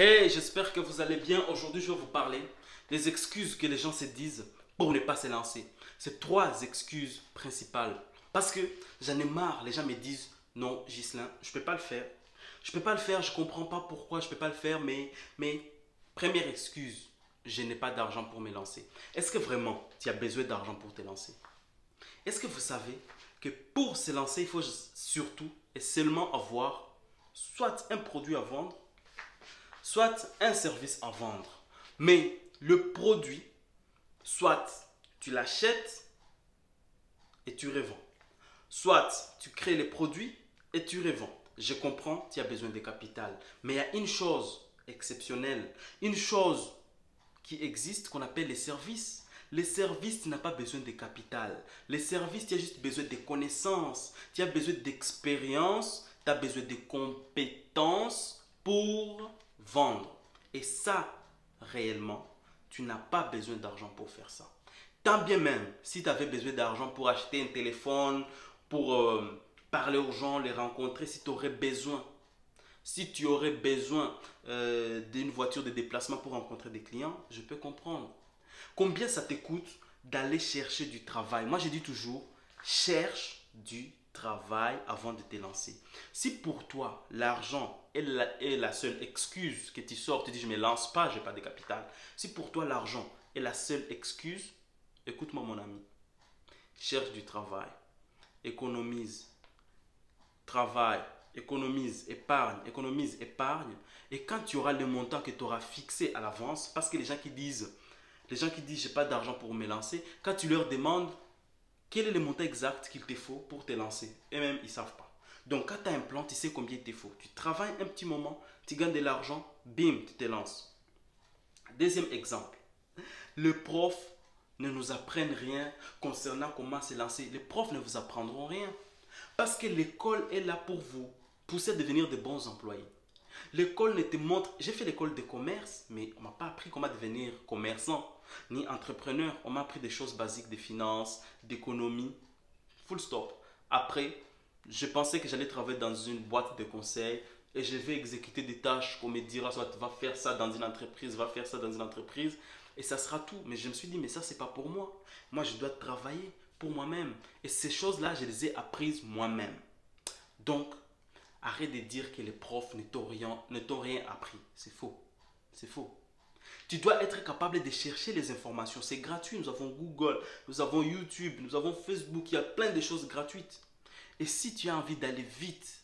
Hey, j'espère que vous allez bien. Aujourd'hui, je vais vous parler des excuses que les gens se disent pour ne pas se lancer. C'est trois excuses principales. Parce que j'en ai marre, les gens me disent non, Ghislain, je ne peux pas le faire. Je ne peux pas le faire, je ne comprends pas pourquoi je ne peux pas le faire, mais première excuse, je n'ai pas d'argent pour me lancer. Est-ce que vraiment tu as besoin d'argent pour te lancer? Est-ce que vous savez que pour se lancer, il faut surtout et seulement avoir soit un produit à vendre, soit un service à vendre. Mais le produit, soit tu l'achètes et tu revends. Soit tu crées les produits et tu revends. Je comprends, tu as besoin de capital. Mais il y a une chose exceptionnelle, une chose qui existe qu'on appelle les services. Les services, tu n'as pas besoin de capital. Les services, tu as juste besoin de connaissances. Tu as besoin d'expérience. Tu as besoin de compétences pour vendre. Et ça, réellement, tu n'as pas besoin d'argent pour faire ça. Tant bien même, si tu avais besoin d'argent pour acheter un téléphone, pour parler aux gens, les rencontrer, si tu aurais besoin, si tu aurais besoin d'une voiture de déplacement pour rencontrer des clients, je peux comprendre. Combien ça te coûte d'aller chercher du travail? Moi, je dis toujours, cherche du travail avant de te lancer. Si pour toi, l'argent est la seule excuse que tu sors, tu dis, je ne me lance pas, je n'ai pas de capital. Si pour toi, l'argent est la seule excuse, écoute-moi mon ami, cherche du travail, économise, travail, économise, épargne. Et quand tu auras le montant que tu auras fixé à l'avance, parce que les gens qui disent, j'ai pas d'argent pour me lancer, quand tu leur demandes quel est le montant exact qu'il te faut pour te lancer, eux-mêmes ils savent pas. Donc quand tu as un plan, tu sais combien il te faut. Tu travailles un petit moment, tu gagnes de l'argent, bim, tu te lances. Deuxième exemple, le prof ne nous apprennent rien concernant comment se lancer. Les profs ne vous apprendront rien. Parce que l'école est là pour vous pousser à devenir de bons employés. L'école ne te montre... J'ai fait l'école de commerce, mais on ne m'a pas appris comment devenir commerçant, ni entrepreneur. On m'a appris des choses basiques de finance, d'économie. Full stop. Après, je pensais que j'allais travailler dans une boîte de conseil et je vais exécuter des tâches qu'on me dira, soit va faire ça dans une entreprise, va faire ça dans une entreprise, et ça sera tout. Mais je me suis dit, mais ça, c'est pas pour moi. Moi, je dois travailler pour moi-même. Et ces choses-là, je les ai apprises moi-même. Donc, arrête de dire que les profs ne t'ont rien appris. C'est faux. C'est faux. Tu dois être capable de chercher les informations. C'est gratuit. Nous avons Google, nous avons YouTube, nous avons Facebook. Il y a plein de choses gratuites. Et si tu as envie d'aller vite,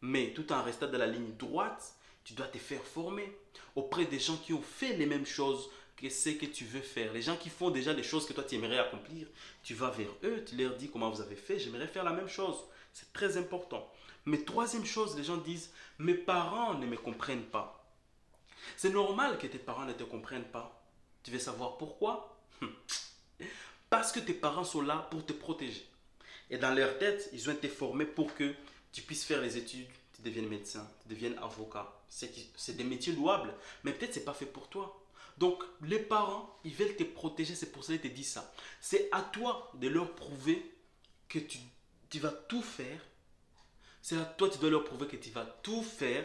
mais tout en restant dans la ligne droite, tu dois te faire former auprès des gens qui ont fait les mêmes choses que ce que tu veux faire. Les gens qui font déjà les choses que toi tu aimerais accomplir, tu vas vers eux, tu leur dis comment vous avez fait, j'aimerais faire la même chose. C'est très important. Mais troisième chose, les gens disent, mes parents ne me comprennent pas. C'est normal que tes parents ne te comprennent pas. Tu veux savoir pourquoi? Parce que tes parents sont là pour te protéger. Et dans leur tête, ils ont été formés pour que tu puisses faire les études, tu deviennes médecin, tu deviennes avocat. C'est des métiers louables, mais peut-être ce n'est pas fait pour toi. Donc, les parents, ils veulent te protéger, c'est pour ça qu'ils te disent ça. C'est à toi de leur prouver que tu vas tout faire. C'est à toi, tu dois leur prouver que tu vas tout faire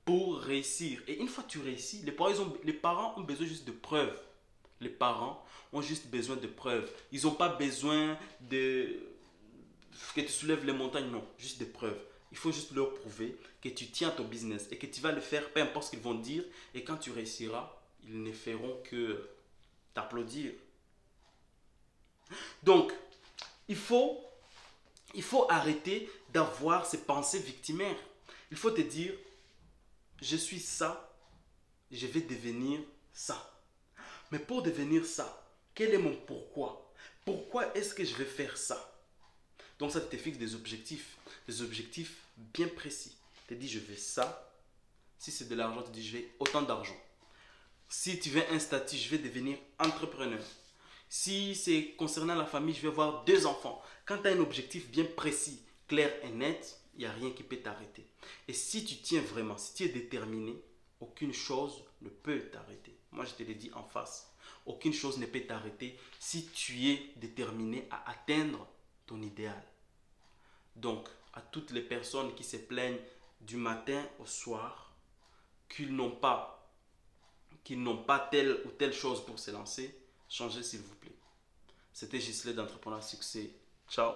pour réussir. Et une fois que tu réussis, les parents ont besoin juste de preuves. Les parents ont juste besoin de preuves. Ils n'ont pas besoin que tu soulèves les montagnes, non, juste des preuves. Il faut juste leur prouver que tu tiens ton business et que tu vas le faire, peu importe ce qu'ils vont dire. Et quand tu réussiras, ils ne feront que t'applaudir. Donc, il faut arrêter d'avoir ces pensées victimaires. Il faut te dire, je suis ça, je vais devenir ça. Mais pour devenir ça, quel est mon pourquoi? Pourquoi est-ce que je vais faire ça? Donc ça, tu te fixes des objectifs bien précis. Tu te dis, je veux ça. Si c'est de l'argent, tu te dis, je veux autant d'argent. Si tu veux un statut, je vais devenir entrepreneur. Si c'est concernant la famille, je vais avoir 2 enfants. Quand tu as un objectif bien précis, clair et net, il n'y a rien qui peut t'arrêter. Et si tu tiens vraiment, si tu es déterminé, aucune chose ne peut t'arrêter. Moi, je te l'ai dit en face. Aucune chose ne peut t'arrêter si tu es déterminé à atteindre ton idéal. Donc, à toutes les personnes qui se plaignent du matin au soir, qu'ils n'ont pas telle ou telle chose pour se lancer, changez s'il vous plaît. C'était Gisèle d'Entrepreneur à Succès. Ciao.